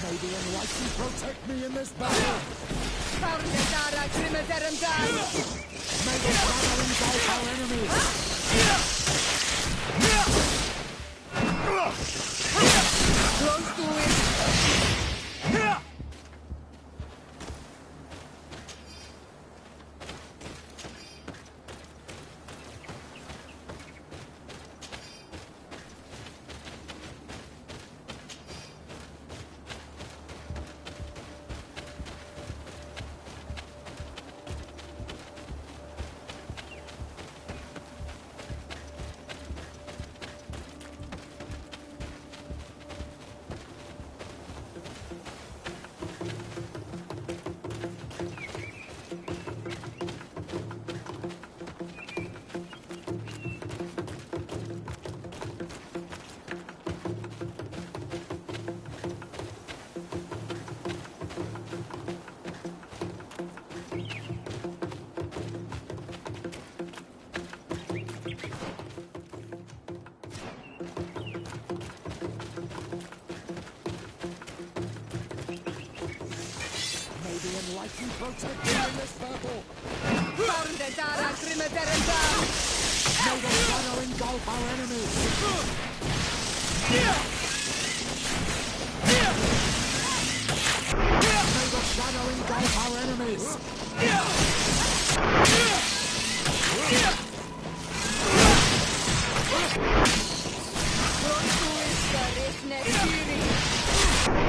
May the enlightened protect me in this battle! May the shadow engulf our enemies! Close to it! Enlightened protect me in this battle! May the shadow engulf our enemies! May the shadow engulf our enemies!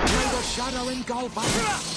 May the shadow engulf our enemies!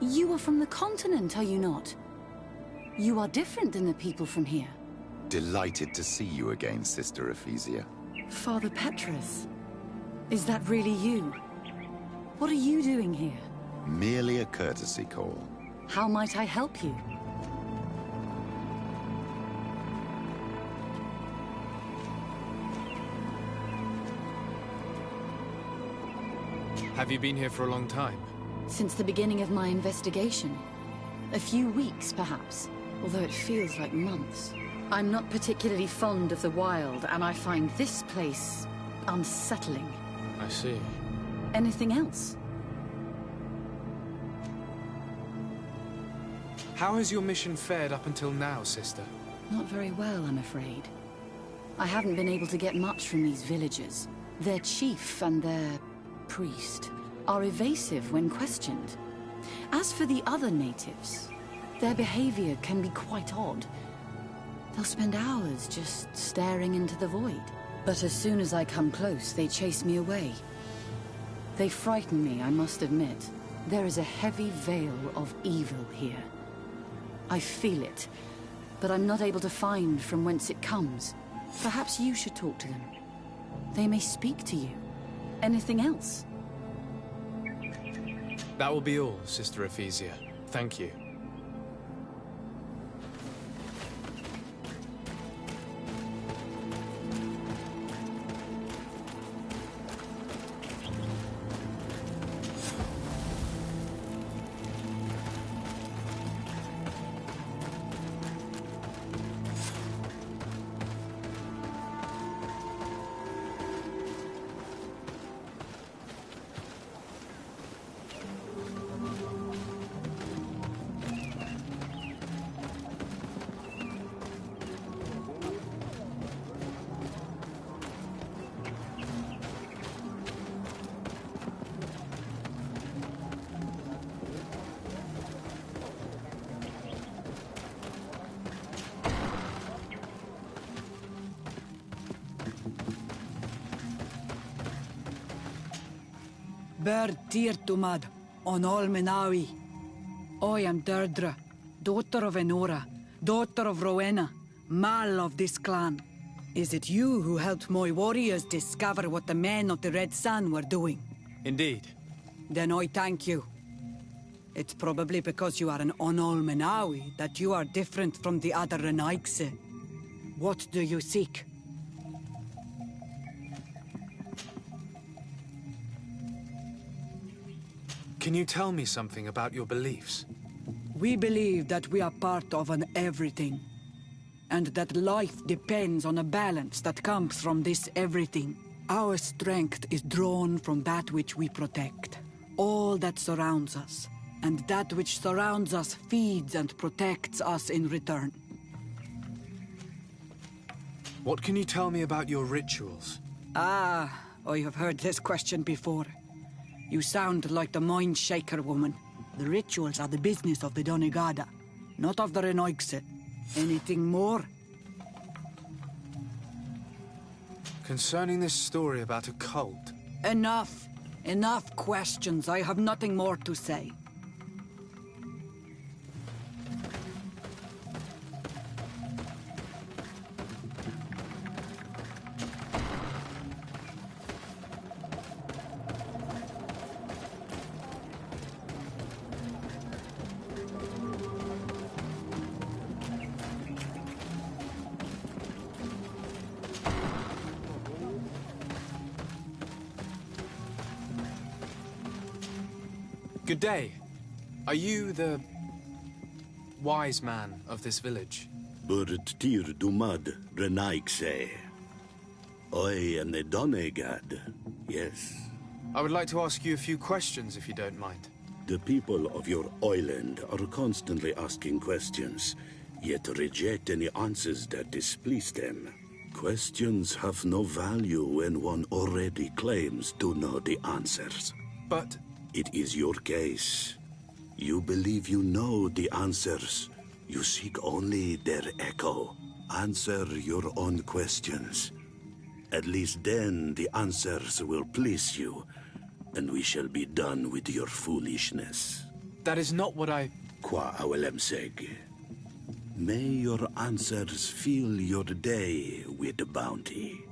You are from the continent, are you not? You are different than the people from here. Delighted to see you again, Sister Ephesia. Father Petrus, is that really you? What are you doing here? Merely a courtesy call. How might I help you? Have you been here for a long time? Since the beginning of my investigation. A few weeks, perhaps, although it feels like months. I'm not particularly fond of the wild, and I find this place unsettling. I see. Anything else? How has your mission fared up until now, sister? Not very well, I'm afraid. I haven't been able to get much from these villagers. Their chief and their priest are evasive when questioned. As for the other natives, their behavior can be quite odd. They'll spend hours just staring into the void. But as soon as I come close, they chase me away. They frighten me, I must admit. There is a heavy veil of evil here. I feel it, but I'm not able to find from whence it comes. Perhaps you should talk to them. They may speak to you. Anything else? That will be all, Sister Ephesia. Thank you. Ber Tirtumad, on Olmenawi. I am Deirdre, daughter of Enora, daughter of Rowena, Mal of this clan. Is it you who helped my warriors discover what the men of the Red Sun were doing? Indeed. Then I thank you. It's probably because you are an Onolmenawi that you are different from the other Renaigse. What do you seek? Can you tell me something about your beliefs? We believe that we are part of an everything, and that life depends on a balance that comes from this everything. Our strength is drawn from that which we protect, all that surrounds us, and that which surrounds us feeds and protects us in return. What can you tell me about your rituals? Ah, I have heard this question before. You sound like the Mind Shaker woman. The rituals are the business of the Donegada, not of the Renoigse. Anything more? Concerning this story about a cult. Enough. Enough questions. I have nothing more to say. Good day. Are you the wise man of this village? Burt tir dumad renaikse. I am the Donegad, yes. I would like to ask you a few questions, if you don't mind. The people of your island are constantly asking questions, yet reject any answers that displease them. Questions have no value when one already claims to know the answers. But it is your case. You believe you know the answers. You seek only their echo. Answer your own questions. At least then the answers will please you, and we shall be done with your foolishness. that is not what I... Qua awelemseg. May your answers fill your day with bounty.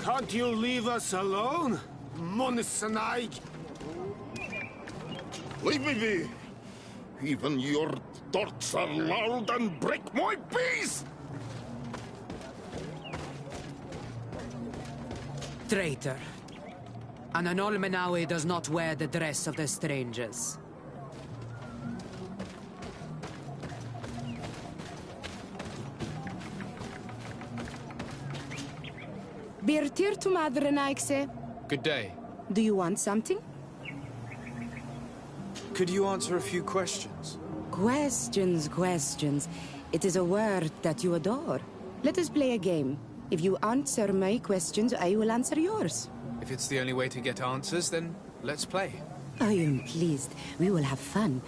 Can't you leave us alone, Monisanaig? Leave me be! Even your thoughts are loud and break my peace! Traitor. An Anolmenawi does not wear the dress of the strangers. Birtir to Madre Naikse. Good day. Do you want something? Could you answer a few questions? Questions. It is a word that you adore. Let us play a game. If you answer my questions, I will answer yours. If it's the only way to get answers, then let's play. I am pleased. We will have fun.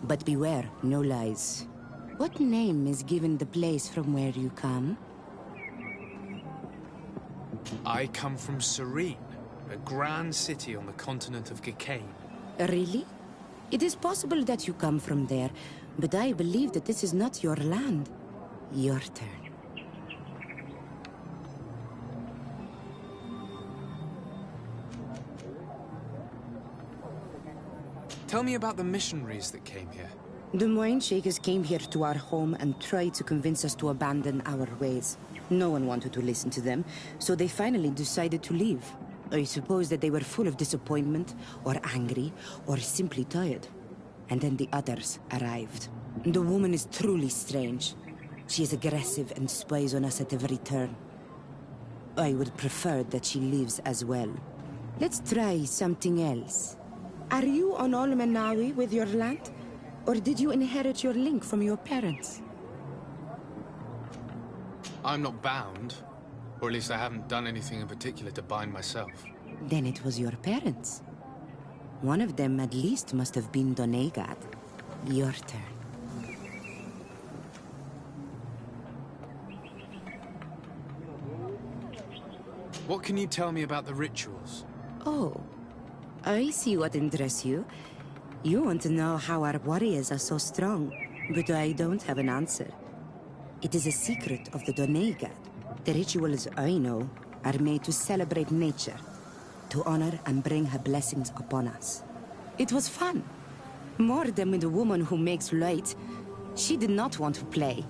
But beware, no lies. What name is given the place from where you come? I come from Serene, a grand city on the continent of Gicane. Really? It is possible that you come from there, but I believe that this is not your land. Your turn. Tell me about the missionaries that came here. The Moine Shakers came here to our home and tried to convince us to abandon our ways. No one wanted to listen to them, so they finally decided to leave. I suppose that they were full of disappointment, or angry, or simply tired. And then the others arrived. The woman is truly strange. She is aggressive and spies on us at every turn. I would prefer that she leaves as well. Let's try something else. Are you on Olmenawi with your land? Or did you inherit your link from your parents? I'm not bound. Or at least I haven't done anything in particular to bind myself. Then it was your parents. One of them at least must have been Donegad. Your turn. What can you tell me about the rituals? Oh, I see what interests you. You want to know how our warriors are so strong, but I don't have an answer. It is a secret of the Donegad. The rituals I know are made to celebrate nature, to honor and bring her blessings upon us. It was fun. More than with a woman who makes light. She did not want to play.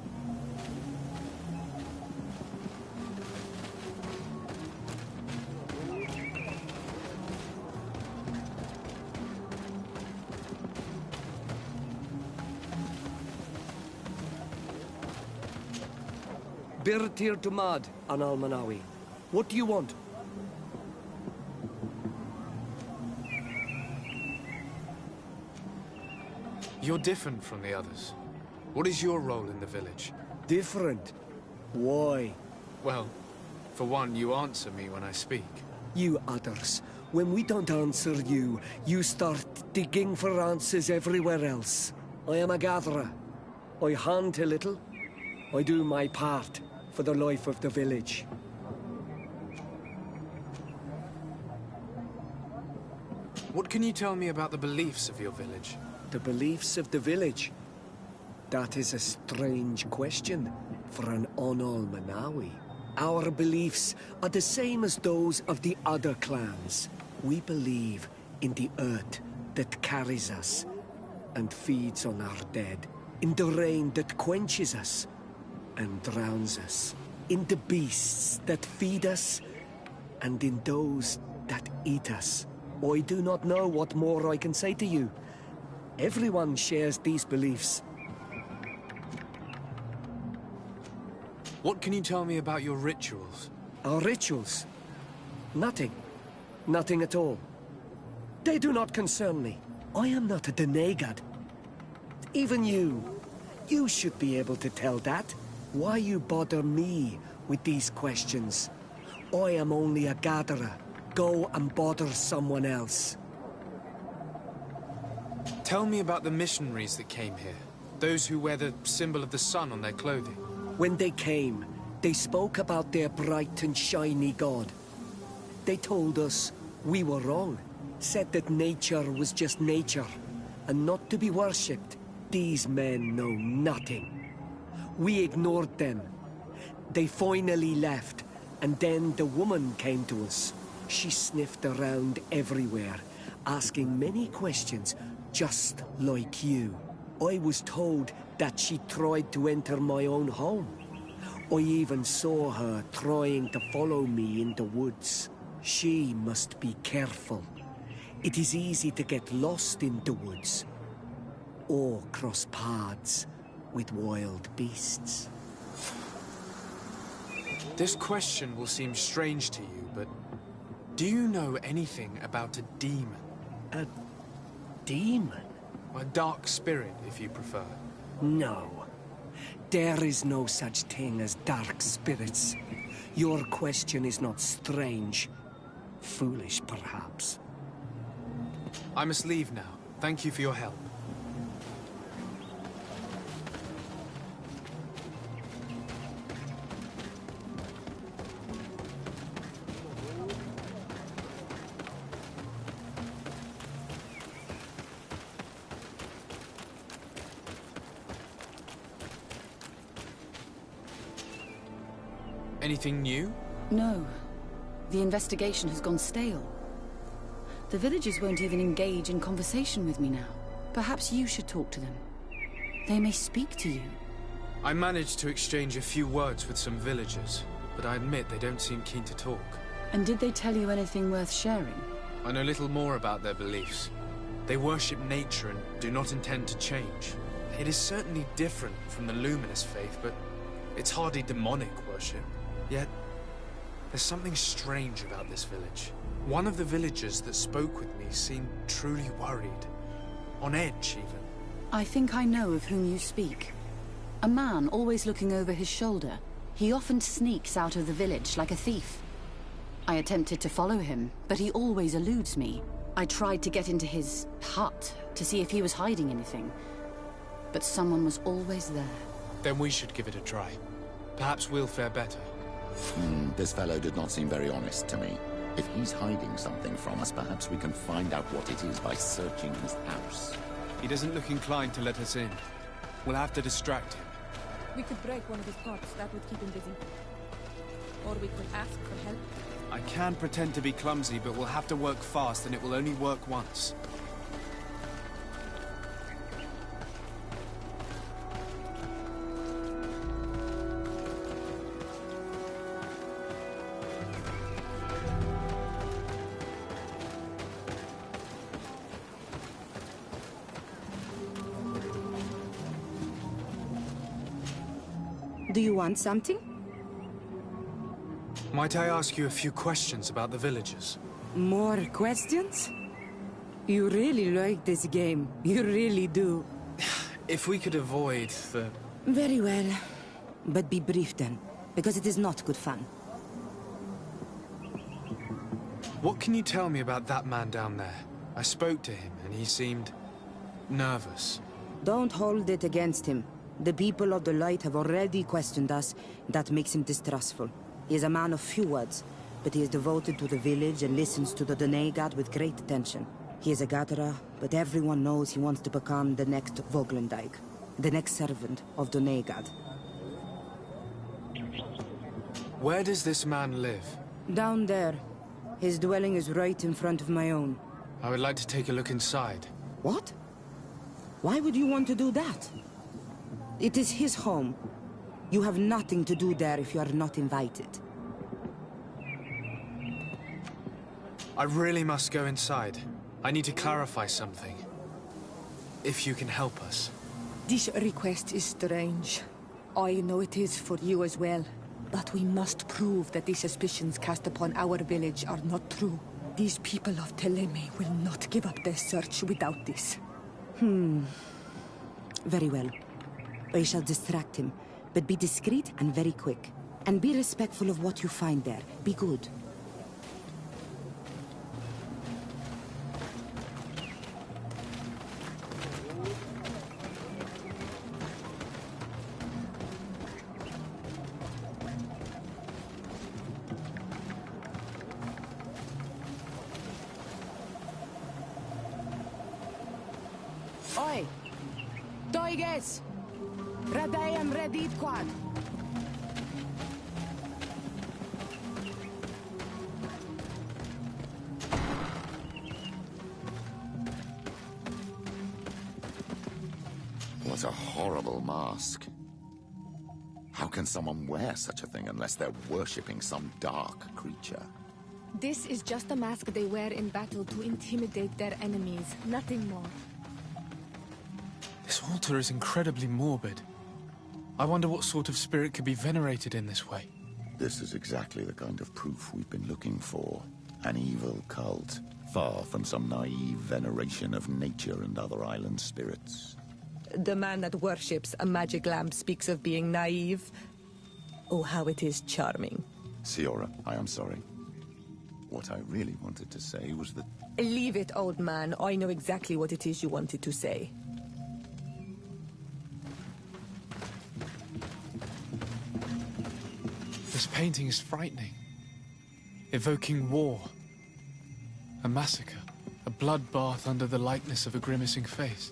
Birtir to Mad, An Almanawi. What do you want? You're different from the others. What is your role in the village? Different? Why? Well, for one, you answer me when I speak. You others, when we don't answer you, you start digging for answers everywhere else. I am a gatherer. I hunt a little. I do my part for the life of the village. What can you tell me about the beliefs of your village? The beliefs of the village? That is a strange question for an Onol-Manawi. Our beliefs are the same as those of the other clans. We believe in the earth that carries us and feeds on our dead, in the rain that quenches us and drowns us, in the beasts that feed us, and in those that eat us. I do not know what more I can say to you. Everyone shares these beliefs. What can you tell me about your rituals? Our rituals? Nothing. Nothing at all. They do not concern me. I am not a Donegad. Even you. You should be able to tell that. Why you bother me with these questions? I am only a gatherer. Go and bother someone else. Tell me about the missionaries that came here. Those who wear the symbol of the sun on their clothing. When they came, they spoke about their bright and shiny god. They told us we were wrong. Said that nature was just nature, and not to be worshipped. These men know nothing. We ignored them. They finally left, and then the woman came to us. She sniffed around everywhere, asking many questions, just like you. I was told that she tried to enter my own home. I even saw her trying to follow me in the woods. She must be careful. It is easy to get lost in the woods, or cross paths with wild beasts. This question will seem strange to you, but do you know anything about a demon? A demon? A dark spirit, if you prefer. No. There is no such thing as dark spirits. Your question is not strange. Foolish, perhaps. I must leave now. Thank you for your help. Anything new? No. The investigation has gone stale. The villagers won't even engage in conversation with me now. Perhaps you should talk to them. They may speak to you. I managed to exchange a few words with some villagers, but I admit they don't seem keen to talk. And did they tell you anything worth sharing? I know little more about their beliefs. They worship nature and do not intend to change. It is certainly different from the Luminous faith, but it's hardly demonic worship. Yet, there's something strange about this village. One of the villagers that spoke with me seemed truly worried. On edge, even. I think I know of whom you speak. A man always looking over his shoulder. He often sneaks out of the village like a thief. I attempted to follow him, but he always eludes me. I tried to get into his hut to see if he was hiding anything, but someone was always there. Then we should give it a try. Perhaps we'll fare better. This fellow did not seem very honest to me. If he's hiding something from us, perhaps we can find out what it is by searching his house. He doesn't look inclined to let us in. We'll have to distract him. We could break one of his pots. That would keep him busy. Or we could ask for help. I can pretend to be clumsy, but we'll have to work fast, and it will only work once. Do you want something? Might I ask you a few questions about the villagers? More questions? You really like this game. You really do. If we could avoid the... Very well. But be brief then, because it is not good fun. What can you tell me about that man down there? I spoke to him, and he seemed... nervous. Don't hold it against him. The people of the light have already questioned us. That makes him distrustful. He is a man of few words, but he is devoted to the village and listens to the Donegad with great attention. He is a gatherer, but everyone knows he wants to become the next Voglendijk, the next servant of Donegad. Where does this man live? Down there. His dwelling is right in front of my own. I would like to take a look inside. What? Why would you want to do that? It is his home. You have nothing to do there if you are not invited. I really must go inside. I need to clarify something. If you can help us. This request is strange. I know it is for you as well. But we must prove that the suspicions cast upon our village are not true. These people of Teleme will not give up their search without this. Very well. I shall distract him, but be discreet and very quick. And be respectful of what you find there. Be good. Oi! Toiges! Radayam Redit Quad! What a horrible mask. How can someone wear such a thing unless they're worshipping some dark creature? This is just a mask they wear in battle to intimidate their enemies, nothing more. This altar is incredibly morbid. I wonder what sort of spirit could be venerated in this way. This is exactly the kind of proof we've been looking for. An evil cult, far from some naive veneration of nature and other island spirits. The man that worships a magic lamp speaks of being naive. Oh, how it is charming. Siora, I am sorry. What I really wanted to say was that... Leave it, old man. I know exactly what it is you wanted to say. This painting is frightening. Evoking war. A massacre. A bloodbath under the likeness of a grimacing face.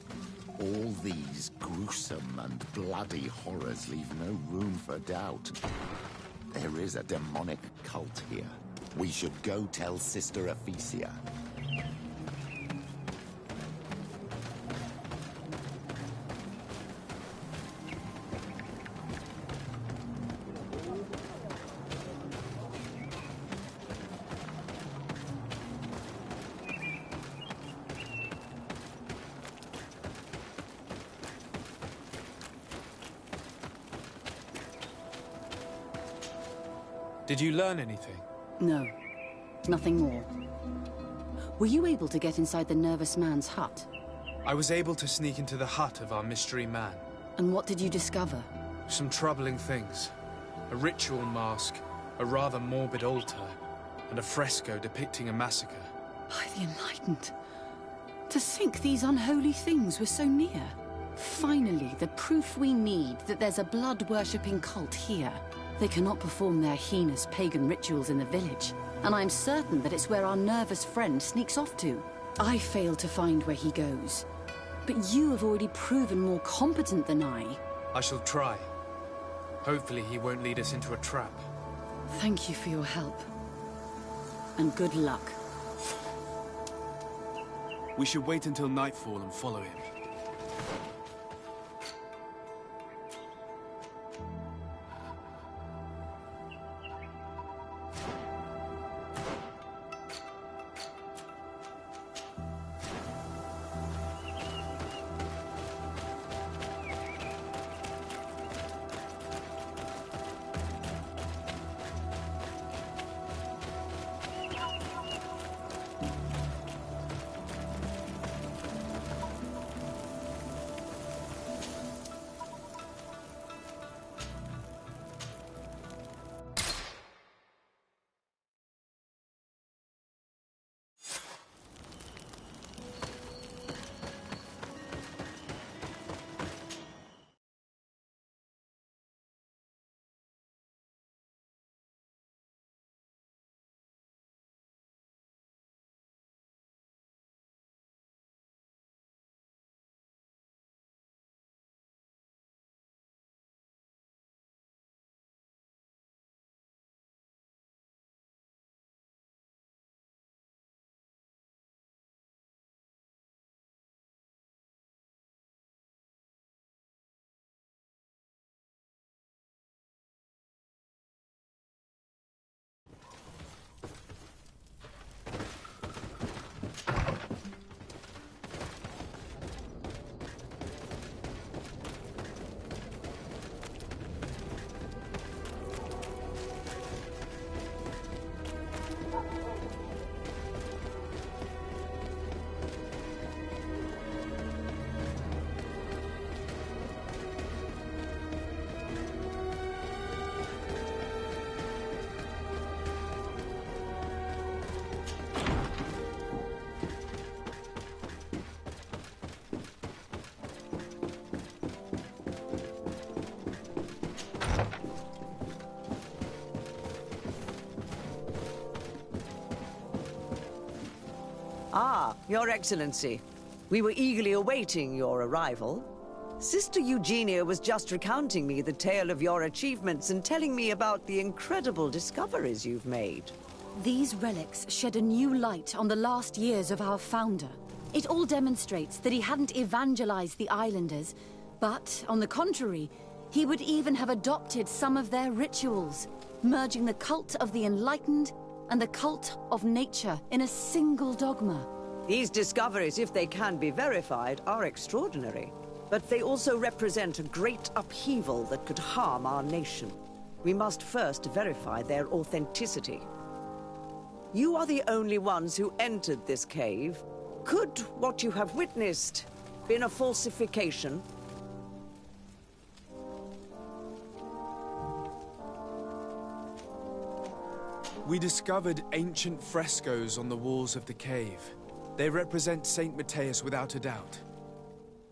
All these gruesome and bloody horrors leave no room for doubt. There is a demonic cult here. We should go tell Sister Ephesia. Did you learn anything? No. Nothing more. Were you able to get inside the nervous man's hut? I was able to sneak into the hut of our mystery man. And what did you discover? Some troubling things. A ritual mask, a rather morbid altar, and a fresco depicting a massacre. By the Enlightened. To think these unholy things were so near. Finally, the proof we need that there's a blood-worshipping cult here. They cannot perform their heinous pagan rituals in the village, and I'm certain that it's where our nervous friend sneaks off to. I failed to find where he goes, but you have already proven more competent than I. I shall try. Hopefully he won't lead us into a trap. Thank you for your help. And good luck. We should wait until nightfall and follow him. Ah, Your Excellency. We were eagerly awaiting your arrival. Sister Eugenia was just recounting me the tale of your achievements and telling me about the incredible discoveries you've made. These relics shed a new light on the last years of our founder. It all demonstrates that he hadn't evangelized the islanders, but, on the contrary, he would even have adopted some of their rituals, merging the cult of the enlightened and the cult of nature in a single dogma. These discoveries, if they can be verified, are extraordinary. But they also represent a great upheaval that could harm our nation. We must first verify their authenticity. You are the only ones who entered this cave. Could what you have witnessed been a falsification? We discovered ancient frescoes on the walls of the cave. They represent Saint Matthias without a doubt.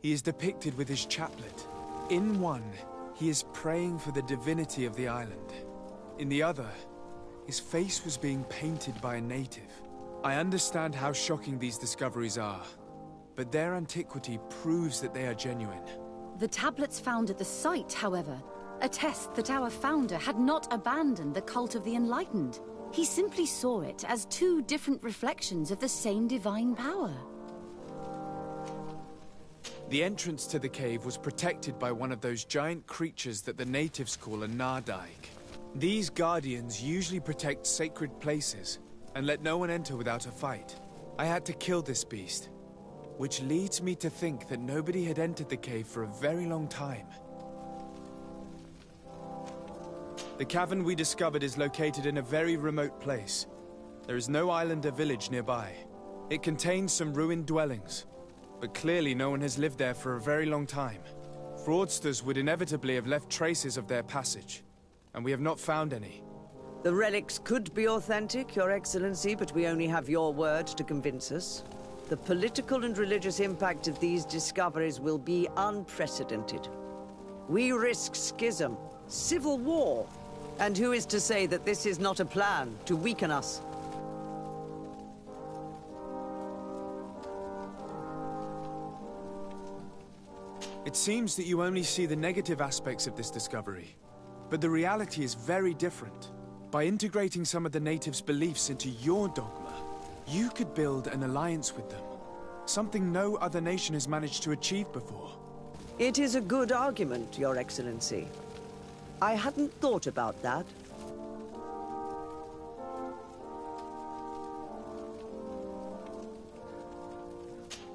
He is depicted with his chaplet. In one, he is praying for the divinity of the island. In the other, his face was being painted by a native. I understand how shocking these discoveries are, but their antiquity proves that they are genuine. The tablets found at the site, however, attest that our founder had not abandoned the cult of the enlightened. He simply saw it as two different reflections of the same divine power. The entrance to the cave was protected by one of those giant creatures that the natives call a Nardaig. These guardians usually protect sacred places and let no one enter without a fight. I had to kill this beast, which leads me to think that nobody had entered the cave for a very long time. The cavern we discovered is located in a very remote place. There is no island or village nearby. It contains some ruined dwellings, but clearly no one has lived there for a very long time. Fraudsters would inevitably have left traces of their passage. and we have not found any. The relics could be authentic, Your Excellency, but we only have your word to convince us. The political and religious impact of these discoveries will be unprecedented. We risk schism, civil war, and who is to say that this is not a plan to weaken us? It seems that you only see the negative aspects of this discovery, but the reality is very different. By integrating some of the natives' beliefs into your dogma, you could build an alliance with them. Something no other nation has managed to achieve before. It is a good argument, Your Excellency. I hadn't thought about that.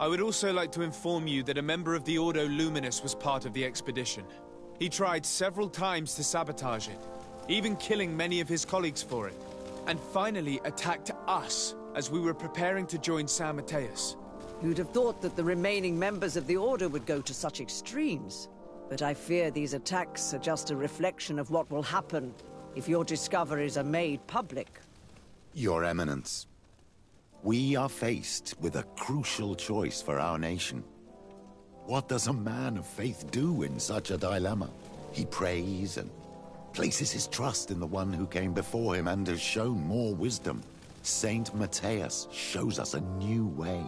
I would also like to inform you that a member of the Ordo Luminous was part of the expedition. He tried several times to sabotage it, even killing many of his colleagues for it, and finally attacked us as we were preparing to join San Mateus. You'd have thought that the remaining members of the Order would go to such extremes. But I fear these attacks are just a reflection of what will happen if your discoveries are made public. Your Eminence, we are faced with a crucial choice for our nation. What does a man of faith do in such a dilemma? He prays and places his trust in the one who came before him and has shown more wisdom. Saint Mateus shows us a new way.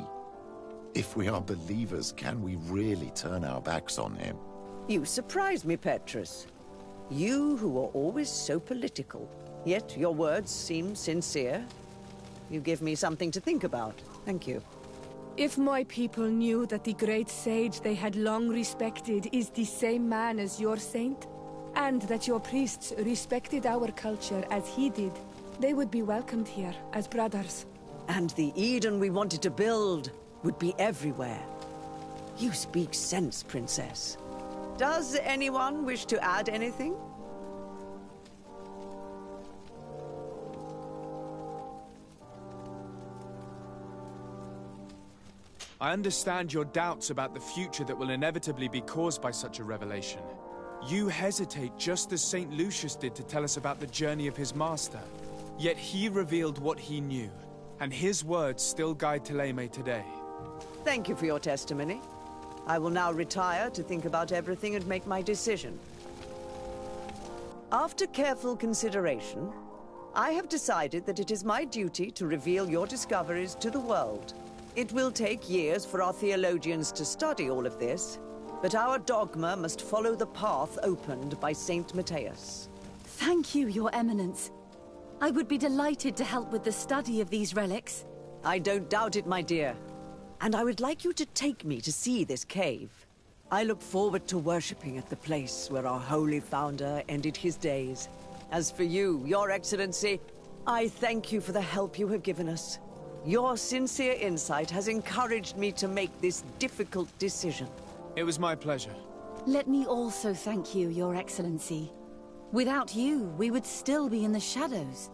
If we are believers, can we really turn our backs on him? You surprise me, Petrus. You who are always so political, yet your words seem sincere. You give me something to think about. Thank you. If my people knew that the great sage they had long respected is the same man as your saint, and that your priests respected our culture as he did, they would be welcomed here as brothers. And the Eden we wanted to build would be everywhere. You speak sense, Princess. Does anyone wish to add anything? I understand your doubts about the future that will inevitably be caused by such a revelation. You hesitate just as St. Lucius did to tell us about the journey of his master. Yet he revealed what he knew, and his words still guide Thélème today. Thank you for your testimony. I will now retire to think about everything and make my decision. After careful consideration, I have decided that it is my duty to reveal your discoveries to the world. It will take years for our theologians to study all of this, but our dogma must follow the path opened by Saint Mateus. Thank you, Your Eminence. I would be delighted to help with the study of these relics. I don't doubt it, my dear. And I would like you to take me to see this cave. I look forward to worshipping at the place where our holy founder ended his days. As for you, Your Excellency, I thank you for the help you have given us. Your sincere insight has encouraged me to make this difficult decision. It was my pleasure. Let me also thank you, Your Excellency. Without you, we would still be in the shadows.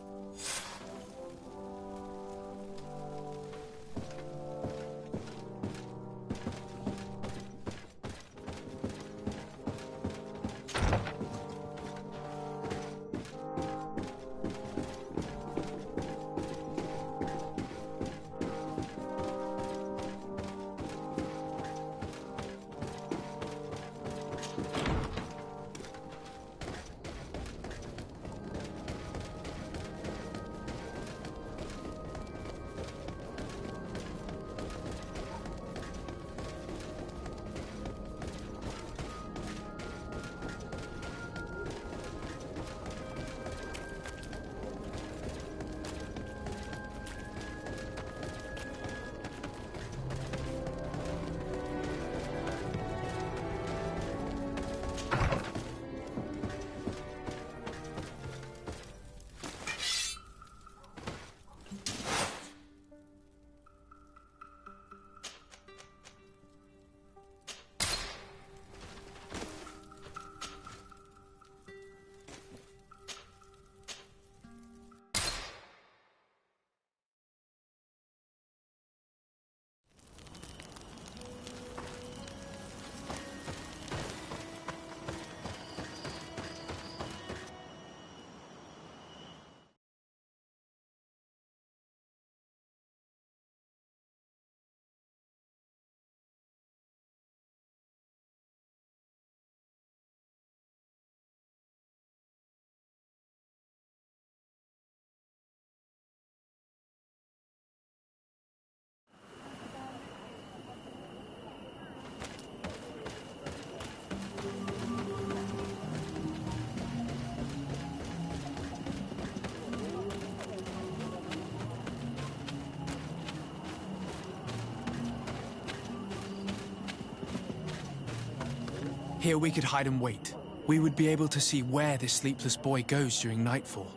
Here we could hide and wait. We would be able to see where this sleepless boy goes during nightfall.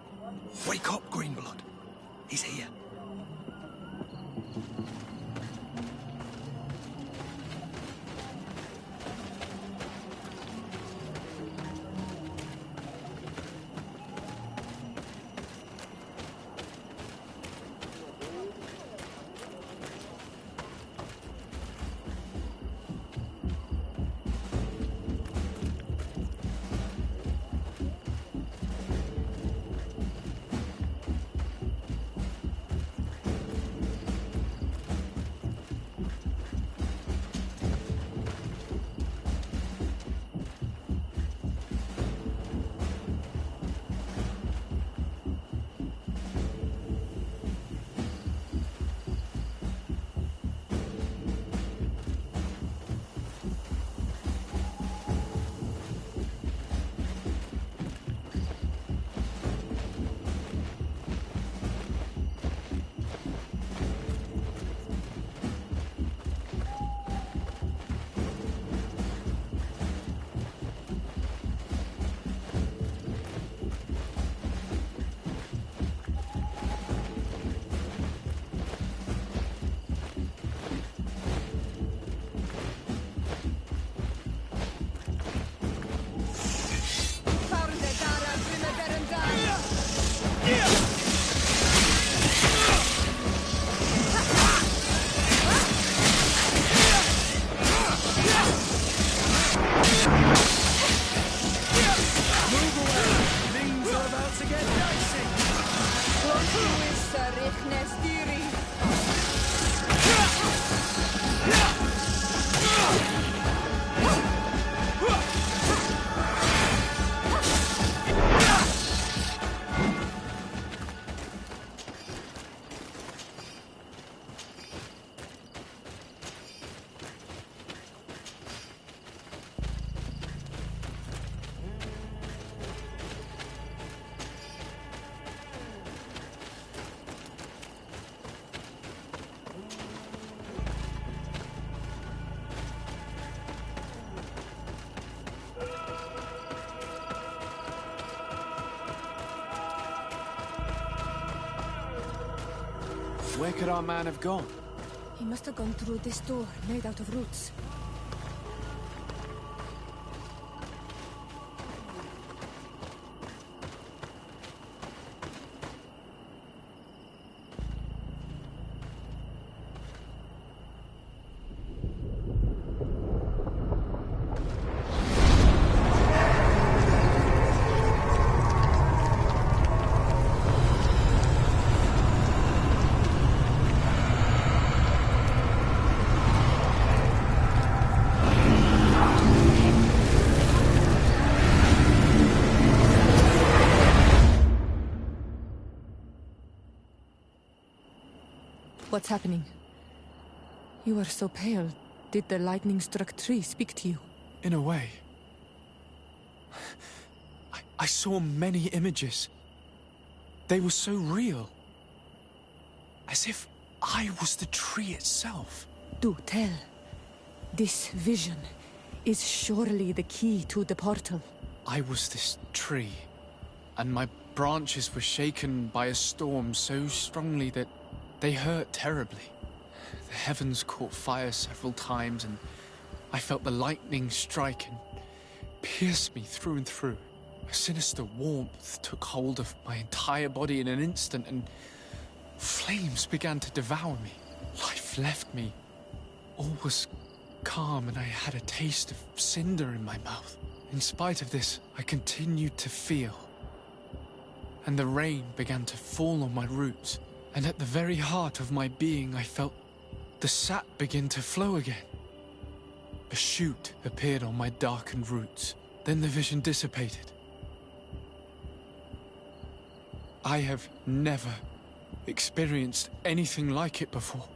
Wake up, Greenblood. He's here. Where could our man have gone? He must have gone through this door, made out of roots. What's happening? You are so pale. Did the lightning-struck tree speak to you? In a way. I saw many images. They were so real. As if I was the tree itself. Do tell. This vision is surely the key to the portal. I was this tree, and my branches were shaken by a storm so strongly that they hurt terribly. The heavens caught fire several times, and I felt the lightning strike and pierce me through and through. A sinister warmth took hold of my entire body in an instant, and flames began to devour me. Life left me. All was calm, and I had a taste of cinder in my mouth. In spite of this, I continued to feel. And the rain began to fall on my roots. And at the very heart of my being, I felt the sap begin to flow again. A shoot appeared on my darkened roots. Then the vision dissipated. I have never experienced anything like it before.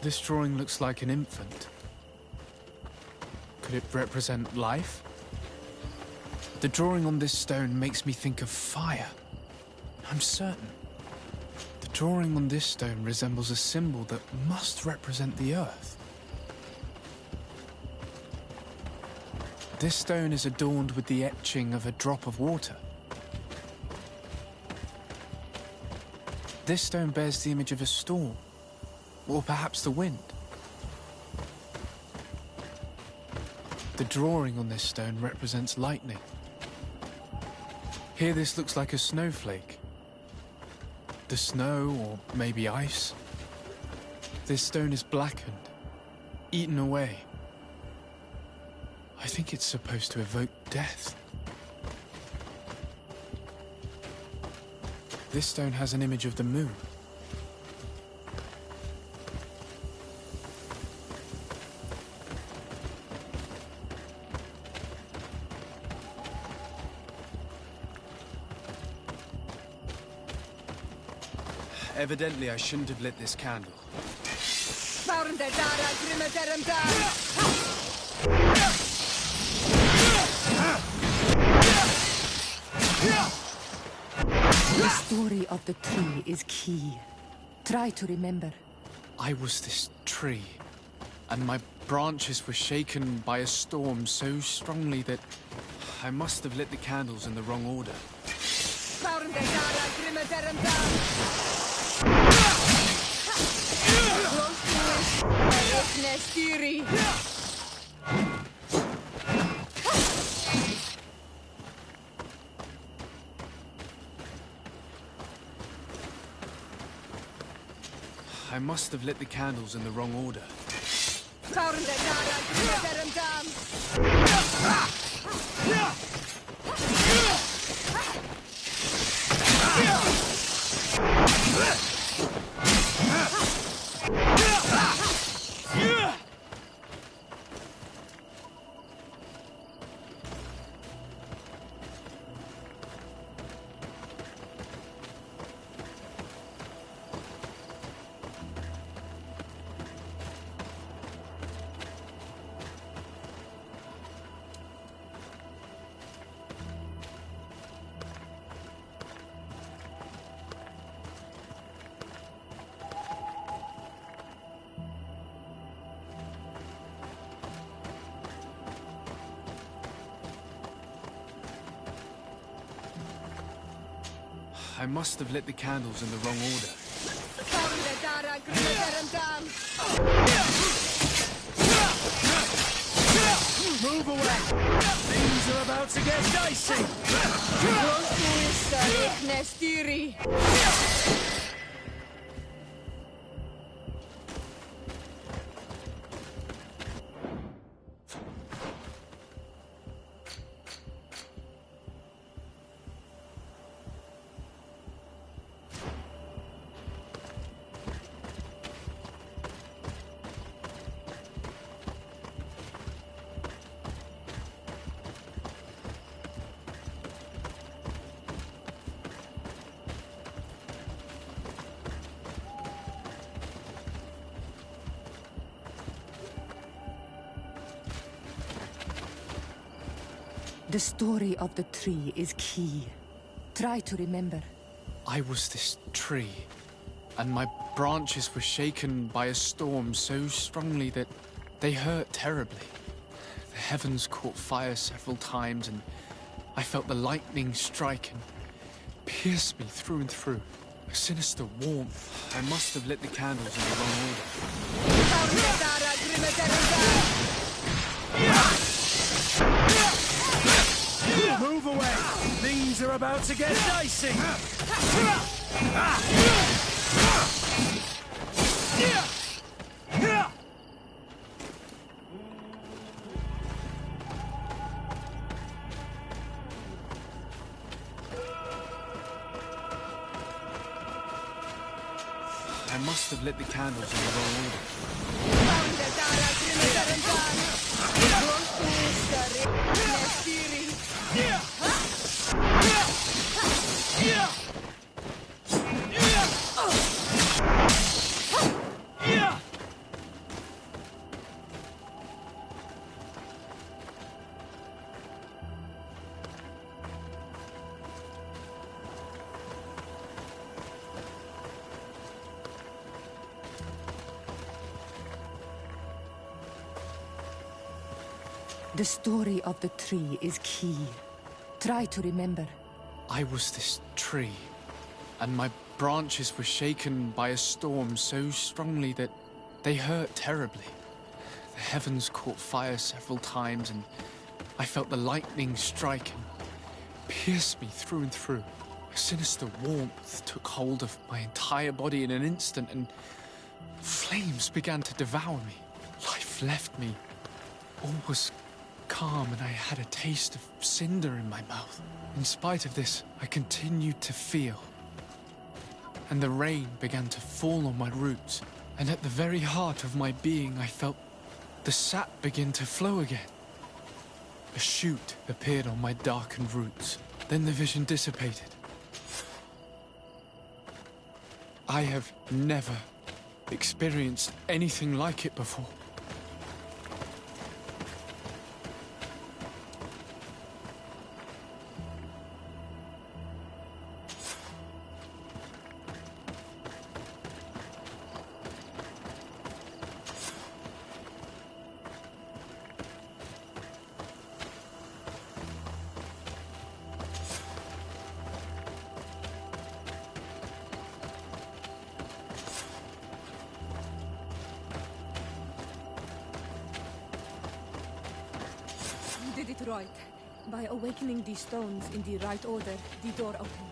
This drawing looks like an infant. Could it represent life? The drawing on this stone makes me think of fire. I'm certain. The drawing on this stone resembles a symbol that must represent the earth. This stone is adorned with the etching of a drop of water. This stone bears the image of a storm, or perhaps the wind. The drawing on this stone represents lightning. Here this looks like a snowflake. The snow, or maybe ice. This stone is blackened, eaten away. I think it's supposed to evoke death. This stone has an image of the moon. Evidently, I shouldn't have lit this candle. The story of the tree is key. Try to remember. I was this tree, and my branches were shaken by a storm so strongly that I must have lit the candles in the wrong order. I must have lit the candles in the wrong order. I must have lit the candles in the wrong order. Move away! Things are about to get dicey! The story of the tree is key. Try to remember. I was this tree, and my branches were shaken by a storm so strongly that they hurt terribly. The heavens caught fire several times, and I felt the lightning strike and pierce me through and through. A sinister warmth. I must have lit the candles in the wrong order. Move away! Things are about to get dicey! I must have lit the candles in the wrong order. The story of the tree is key. Try to remember. I was this tree, and my branches were shaken by a storm so strongly that they hurt terribly. The heavens caught fire several times, and I felt the lightning strike and pierce me through and through. A sinister warmth took hold of my entire body in an instant, and flames began to devour me. Life left me. All was calm, and I had a taste of cinder in my mouth. In spite of this, I continued to feel. And the rain began to fall on my roots, and at the very heart of my being, I felt the sap begin to flow again. A shoot appeared on my darkened roots. Then the vision dissipated. I have never experienced anything like it before. You did it right. By awakening these stones in the right order, the door opened.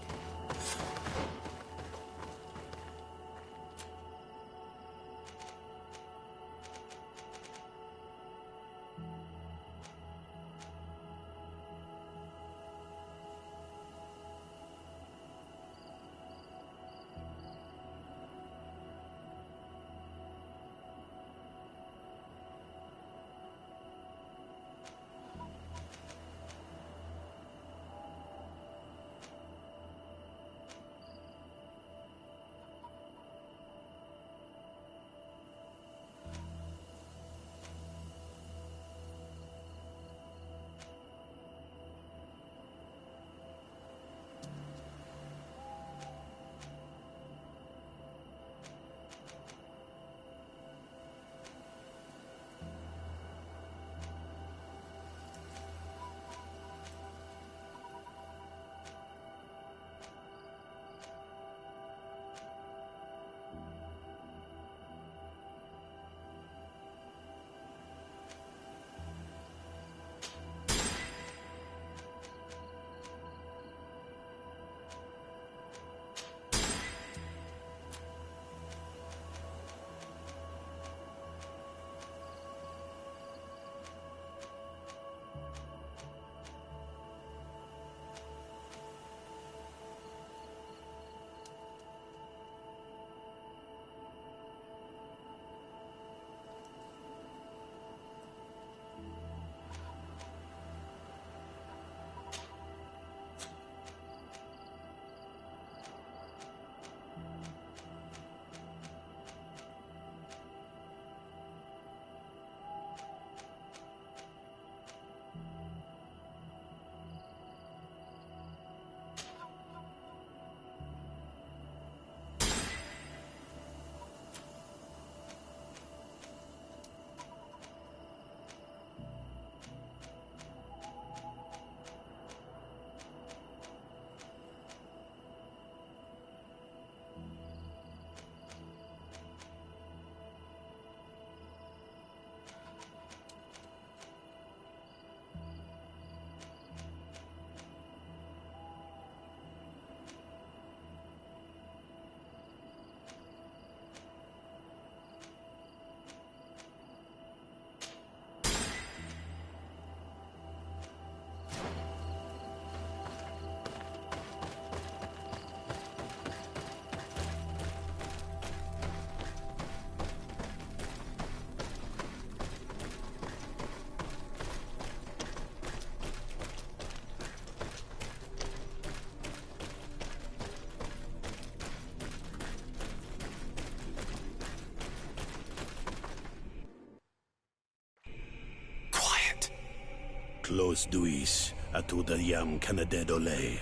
Close duis, atuda yam canadedole,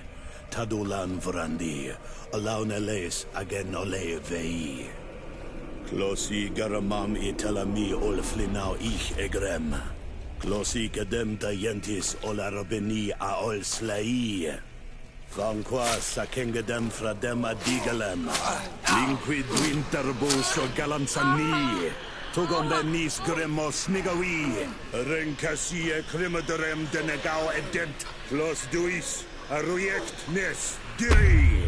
tadulan vrandi, alaun eles agen ole vei. Closi garamam itelami olflinau ich egrem. Closi cadem dientis olarabeni aol slai. Franqua sakengedem fradem adigalem. Linquid winterbus o galamsani. Tugom benis gremos nigawi. Rencasie crimaderem denegao edent. Clos duis arruiect nes diri.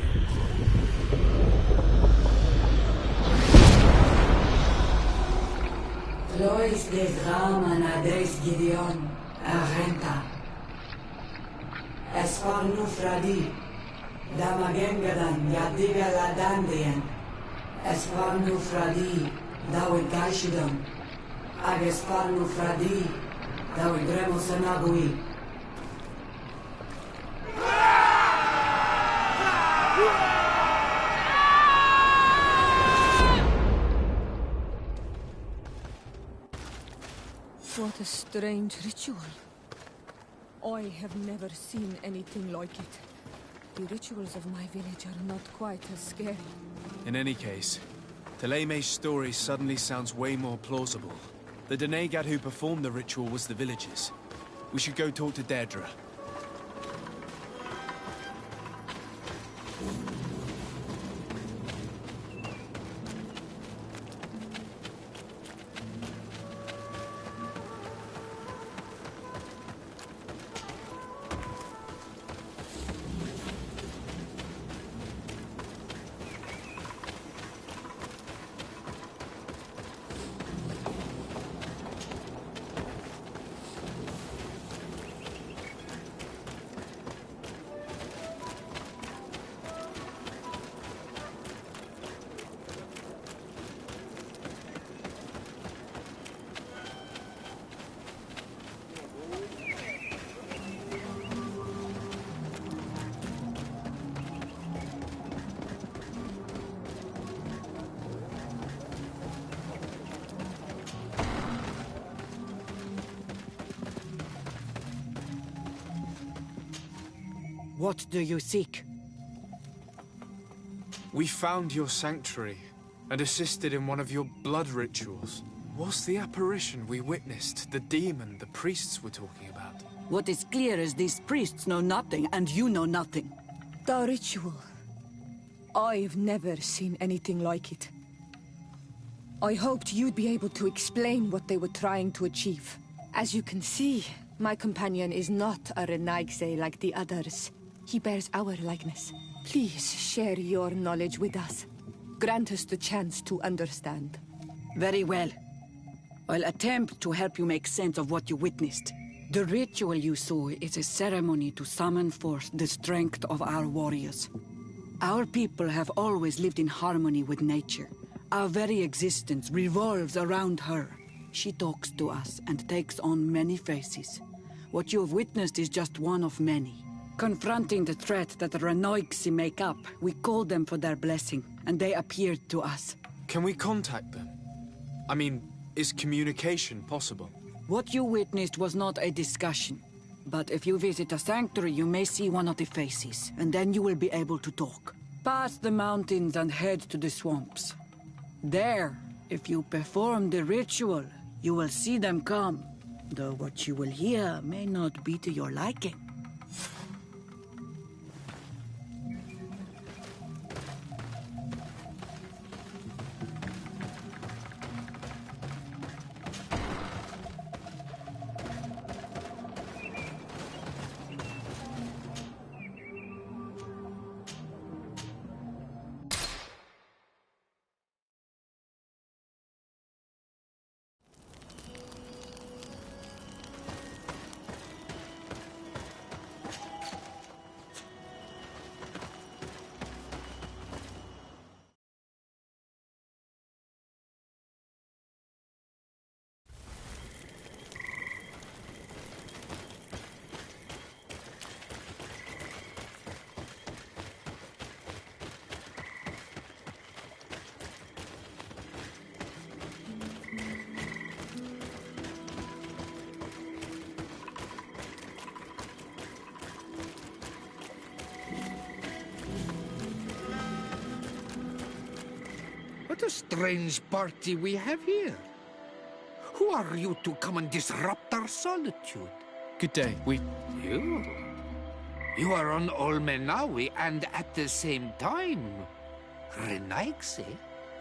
Lois des Raman adres Gideon, Arenta. Esparnu Fradi, Damagengadan, Yadiga Ladandian. Esparnu Fradi, Dawi Gaishidam. Agesparnu Fradi, Dawi Gremosanagui. What a strange ritual. I have never seen anything like it. The rituals of my village are not quite as scary. In any case, Teleme's story suddenly sounds way more plausible. The Denegad who performed the ritual was the villagers. We should go talk to Deirdre. What do you seek? We found your sanctuary and assisted in one of your blood rituals. Was the apparition we witnessed the demon the priests were talking about? What is clear is these priests know nothing, and you know nothing. The ritual. I've never seen anything like it. I hoped you'd be able to explain what they were trying to achieve. As you can see, my companion is not a Renaigse like the others. He bears our likeness. Please share your knowledge with us. Grant us the chance to understand. Very well. I'll attempt to help you make sense of what you witnessed. The ritual you saw is a ceremony to summon forth the strength of our warriors. Our people have always lived in harmony with nature. Our very existence revolves around her. She talks to us and takes on many faces. What you have witnessed is just one of many. Confronting the threat that the Renoigsi make up, we called them for their blessing, and they appeared to us. Can we contact them? I mean, is communication possible? What you witnessed was not a discussion. But if you visit a sanctuary, you may see one of the faces, and then you will be able to talk. Pass the mountains and head to the swamps. There, if you perform the ritual, you will see them come. Though what you will hear may not be to your liking. What a strange party we have here. Who are you to come and disrupt our solitude? Good day. You are on Olmenawi and at the same time, Renaigse.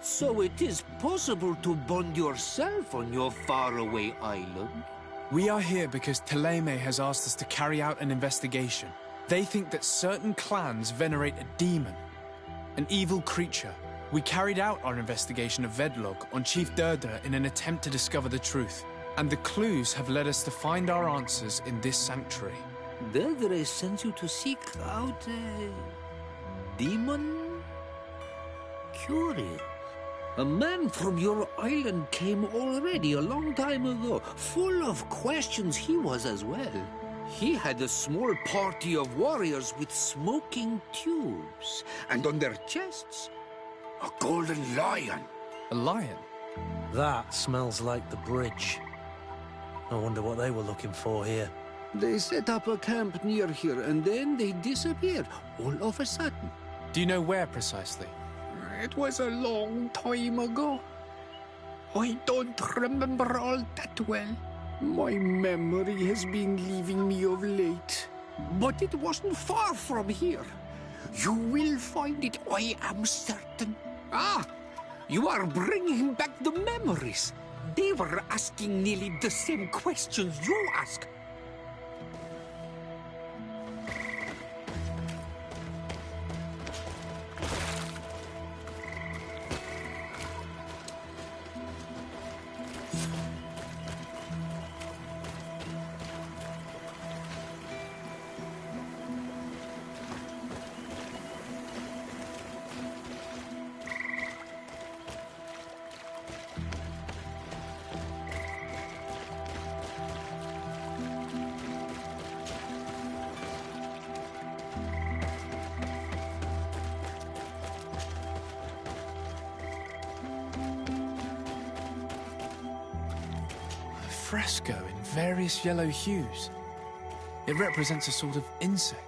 So it is possible to bond yourself on your faraway island? We are here because Teleme has asked us to carry out an investigation. They think that certain clans venerate a demon, an evil creature. We carried out our investigation of Vedlog on Chief Durdra in an attempt to discover the truth. And the clues have led us to find our answers in this sanctuary. Durdra sends you to seek out a demon? Curious. A man from your island came already a long time ago. Full of questions he was as well. He had a small party of warriors with smoking tubes. And on their chests, a golden lion. A lion? That smells like the bridge. I wonder what they were looking for here. They set up a camp near here and then they disappeared all of a sudden. Do you know where precisely? It was a long time ago. I don't remember all that well. My memory has been leaving me of late. But it wasn't far from here. You will find it, I am certain. Ah, you are bringing back the memories. They were asking nearly the same questions you ask. Fresco in various yellow hues. It represents a sort of insect.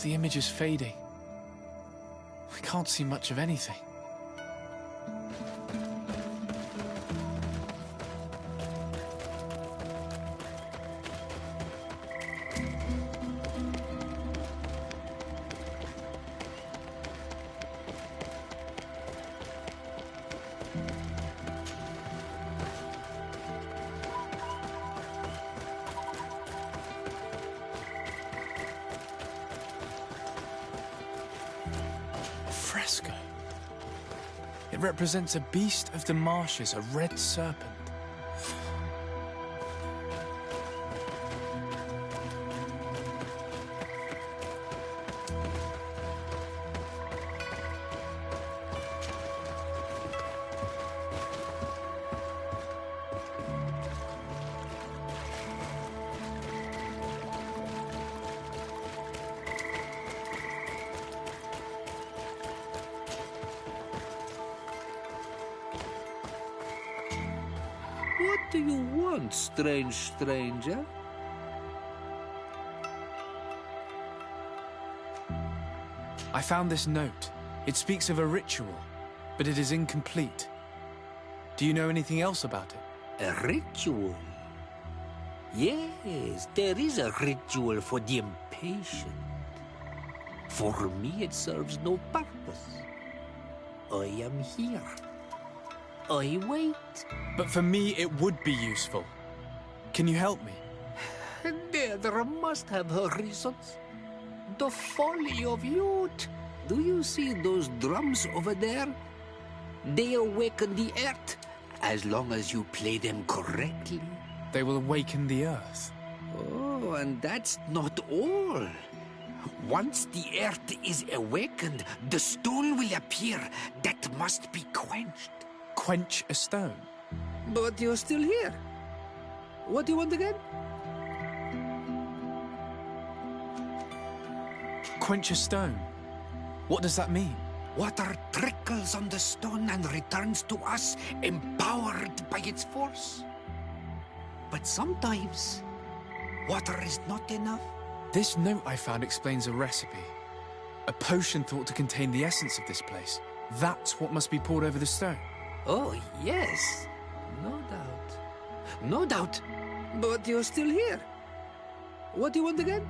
The image is fading. I can't see much of anything. Fresco. It represents a beast of the marshes, a red serpent. What do you want, strange stranger? I found this note. It speaks of a ritual, but it is incomplete. Do you know anything else about it? A ritual? Yes, there is a ritual for the impatient. For me, it serves no purpose. I am here. I wait. But for me, it would be useful. Can you help me? There must have her reasons. The folly of youth. Do you see those drums over there? They awaken the earth, as long as you play them correctly. They will awaken the earth. Oh, and that's not all. Once the earth is awakened, the stone will appear that must be quenched. Quench a stone? But you're still here. What do you want again? Quench a stone? What does that mean? Water trickles on the stone and returns to us, empowered by its force. But sometimes, water is not enough. This note I found explains a recipe. A potion thought to contain the essence of this place. That's what must be poured over the stone. Oh, yes. No doubt. No doubt. But you're still here. What do you want again?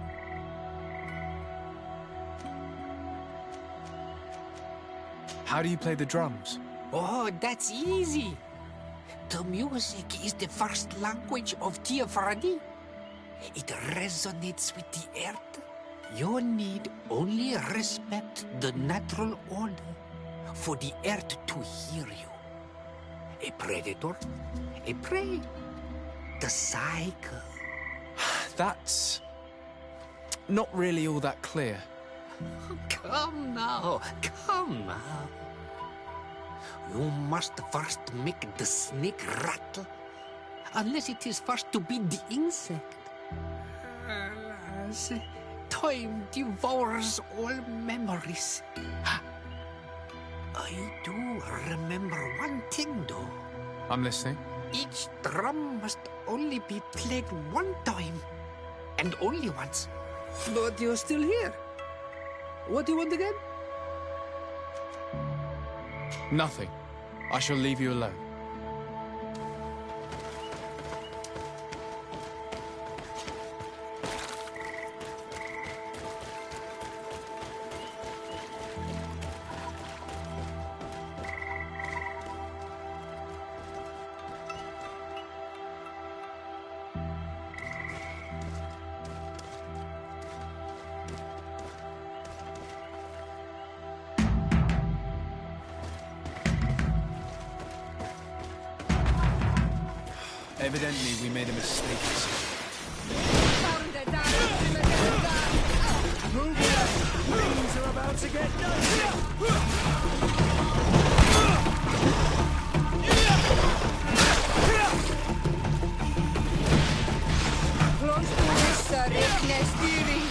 How do you play the drums? Oh, that's easy. The music is the first language of Teofradi. It resonates with the earth. You need only respect the natural order for the earth to hear you. A predator, a prey. The cycle. That's not really all that clear. Come now, come now. You must first make the snake rattle, unless it is first to be the insect. Alas, time devours all memories. I do remember one thing, though. I'm listening. Each drum must only be played one time, and only once. But you're still here. What do you want again? Nothing. I shall leave you alone. Evidently, we made a mistake. Move it! Things are about to get Close to us, reckless steering.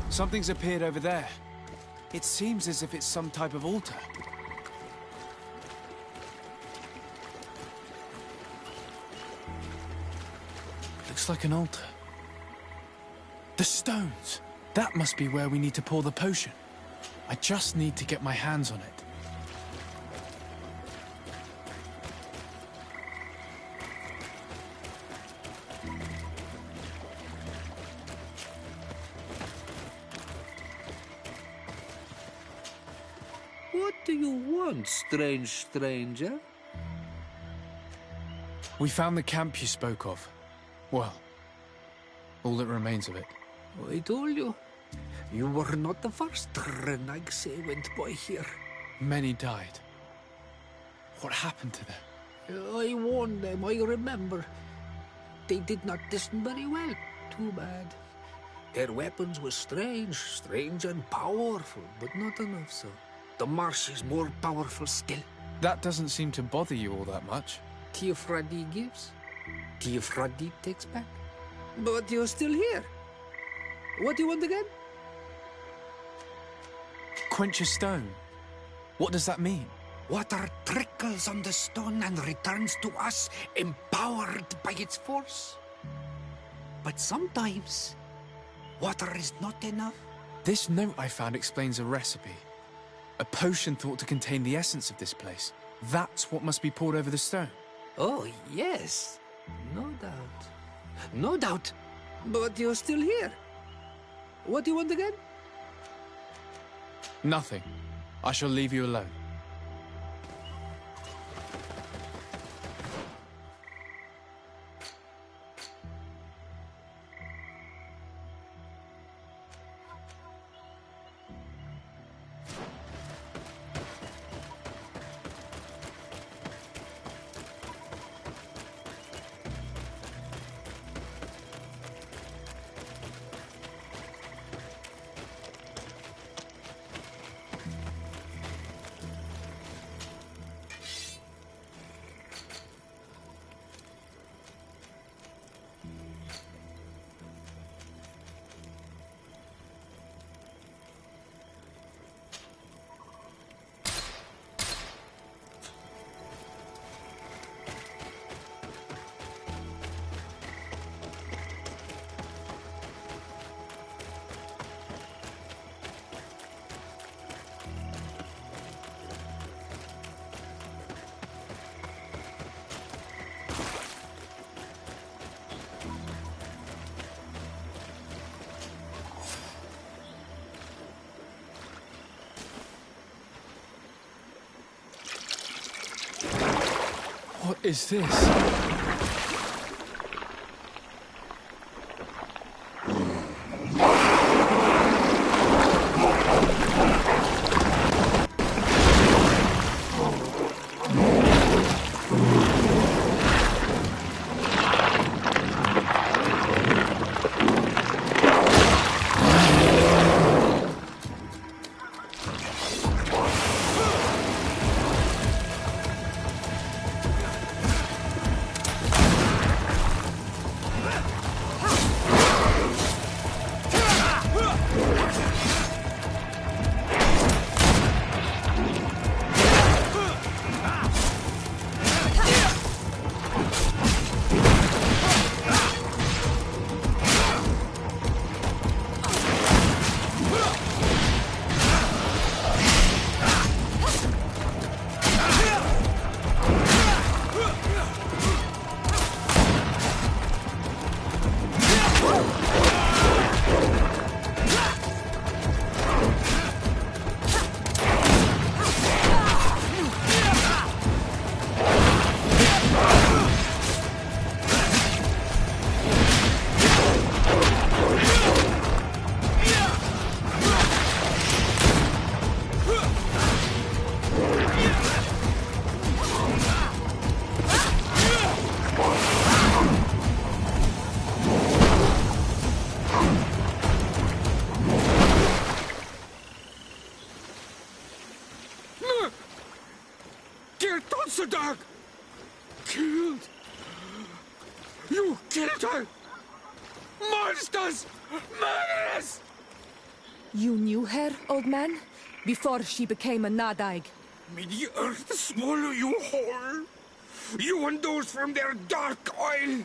Something's appeared over there. It seems as if it's some type of altar. Looks like an altar. The stones! That must be where we need to pour the potion. I just need to get my hands on it. What do you want, strange stranger? We found the camp you spoke of. Well, all that remains of it. I told you. You were not the first Renaigse went by here. Many died. What happened to them? I warned them, I remember. They did not listen very well. Too bad. Their weapons were strange and powerful, but not enough so. The marsh is more powerful still. That doesn't seem to bother you all that much. Teofradi gives, Teofradi takes back. But you're still here. What do you want again? Quench a stone. What does that mean? Water trickles on the stone and returns to us, empowered by its force. But sometimes, water is not enough. This note I found explains a recipe. A potion thought to contain the essence of this place. That's what must be poured over the stone. Oh, yes. No doubt. No doubt. But you're still here. What do you want again? Nothing. I shall leave you alone. is this? Killed! You killed her! Monsters! Murderers! You knew her, old man? Before she became a Nadaig? May the earth swallow you whole! You and those from their dark oil!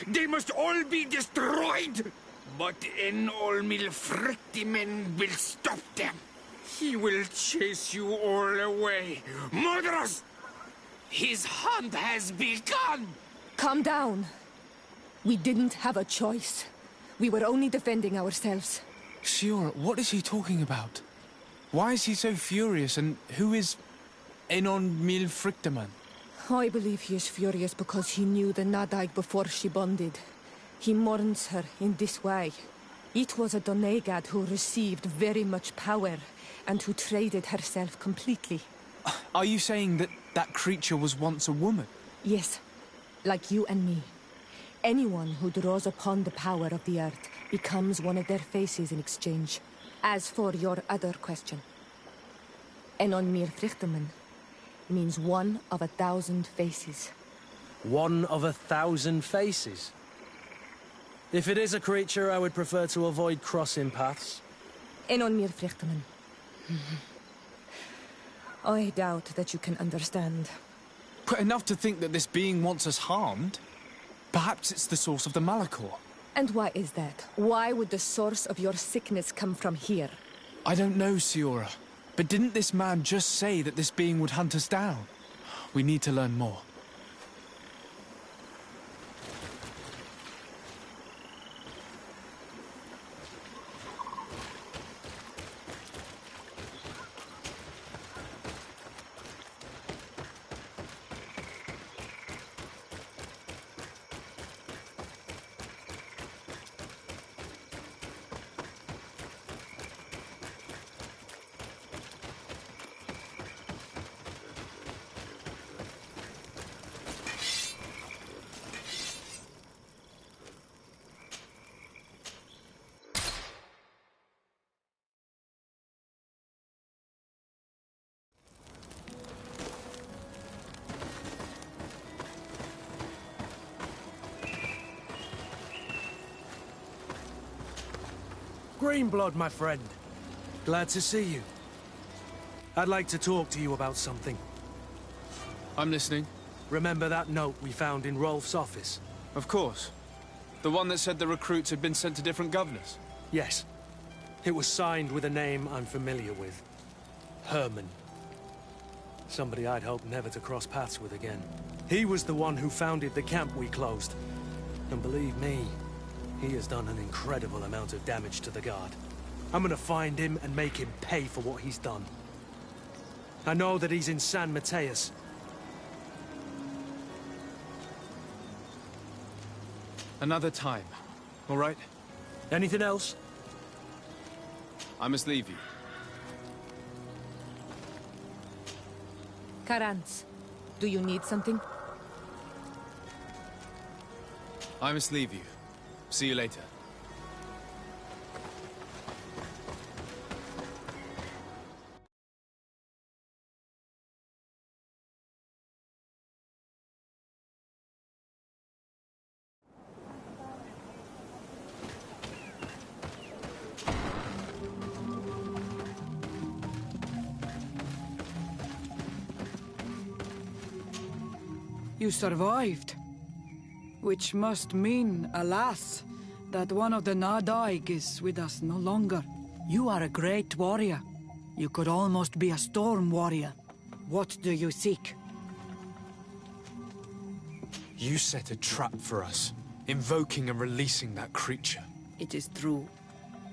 They must all be destroyed! But Enol Milfrictimen will stop them! He will chase you all away! Murderers! His hunt has begun! Calm down. We didn't have a choice. We were only defending ourselves. Siora, what is he talking about? Why is he so furious, and who is Enon Milfrictiman? I believe he is furious because he knew the Nadaig before she bonded. He mourns her in this way. It was a Donegad who received very much power, and who traded herself completely. Are you saying that that creature was once a woman? Yes, like you and me. Anyone who draws upon the power of the earth becomes one of their faces in exchange. As for your other question, Enon Milfrictiman means one of 1,000 faces. One of 1,000 faces? If it is a creature, I would prefer to avoid crossing paths. Enon Milfrictiman. I doubt that you can understand. But enough to think that this being wants us harmed? Perhaps it's the source of the Malachor. And why is that? Why would the source of your sickness come from here? I don't know, Siora. But didn't this man just say that this being would hunt us down? We need to learn more. Greenblood, my friend. Glad to see you. I'd like to talk to you about something. I'm listening. Remember that note we found in Rolf's office? Of course. The one that said the recruits had been sent to different governors? Yes. It was signed with a name I'm familiar with. Herman. Somebody I'd hoped never to cross paths with again. He was the one who founded the camp we closed. And believe me, he has done an incredible amount of damage to the Guard. I'm gonna find him and make him pay for what he's done. I know that he's in San Mateus. Another time. All right? Anything else? I must leave you. Karans, do you need something? I must leave you. See you later. You survived. Which must mean, alas, that one of the Nadaig is with us no longer. You are a great warrior. You could almost be a storm warrior. What do you seek? You set a trap for us, invoking and releasing that creature. It is true.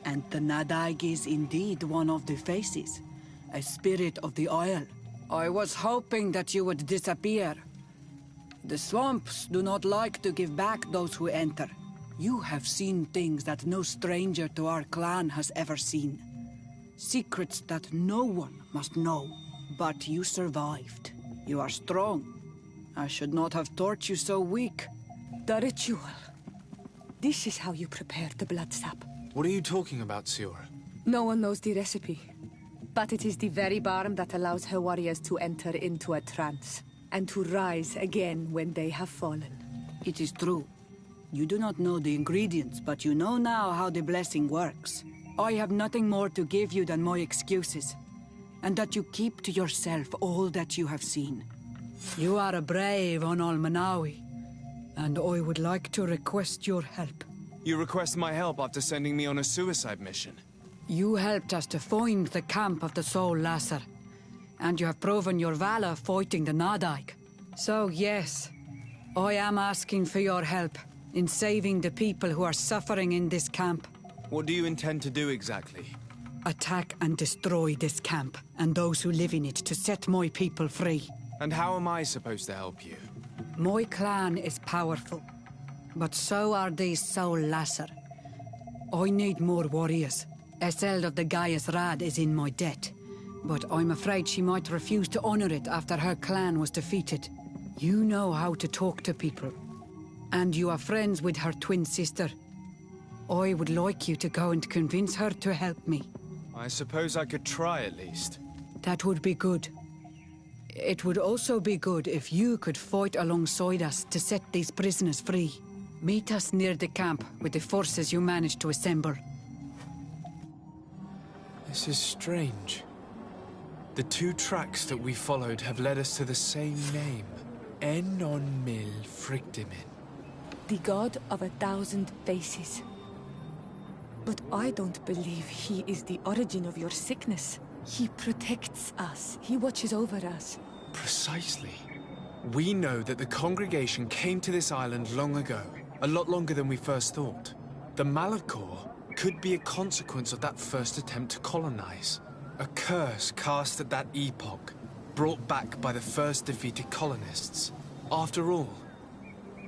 And the Nadaig is indeed one of the faces. A spirit of the Isle. I was hoping that you would disappear. The swamps do not like to give back those who enter. You have seen things that no stranger to our clan has ever seen. Secrets that no one must know. But you survived. You are strong. I should not have thought you so weak. The ritual. This is how you prepare the blood sap. What are you talking about, Siora? No one knows the recipe. But it is the very balm that allows her warriors to enter into a trance. And to rise again when they have fallen. It is true. You do not know the ingredients, but you know now how the blessing works. I have nothing more to give you than my excuses. And that you keep to yourself all that you have seen. You are a brave on Almanawi, and I would like to request your help. You request my help after sending me on a suicide mission? You helped us to find the camp of the Soul Lasser. And you have proven your valor fighting the Nadaig. So yes, I am asking for your help in saving the people who are suffering in this camp. What do you intend to do exactly? Attack and destroy this camp, and those who live in it, to set my people free. And how am I supposed to help you? My clan is powerful, but so are these Soul Lasser. I need more warriors. Eseld of the Gaius Rad is in my debt. But I'm afraid she might refuse to honor it after her clan was defeated. You know how to talk to people. And you are friends with her twin sister. I would like you to go and convince her to help me. I suppose I could try at least. That would be good. It would also be good if you could fight alongside us to set these prisoners free. Meet us near the camp with the forces you managed to assemble. This is strange. The two tracks that we followed have led us to the same name. Enon Mil Frictimin. The god of 1,000 faces. But I don't believe he is the origin of your sickness. He protects us. He watches over us. Precisely. We know that the congregation came to this island long ago. A lot longer than we first thought. The Malachor could be a consequence of that first attempt to colonize. A curse cast at that epoch, brought back by the first defeated colonists. After all,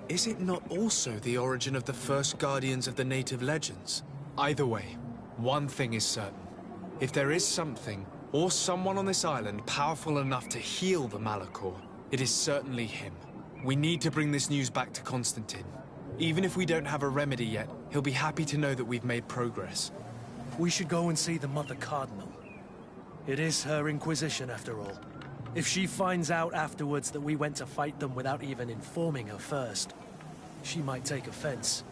is it not also the origin of the first guardians of the native legends? Either way, one thing is certain. If there is something, or someone on this island powerful enough to heal the Malachor, it is certainly him. We need to bring this news back to Constantine. Even if we don't have a remedy yet, he'll be happy to know that we've made progress. We should go and see the Mother Cardinal. It is her Inquisition, after all. If she finds out afterwards that we went to fight them without even informing her first, she might take offense.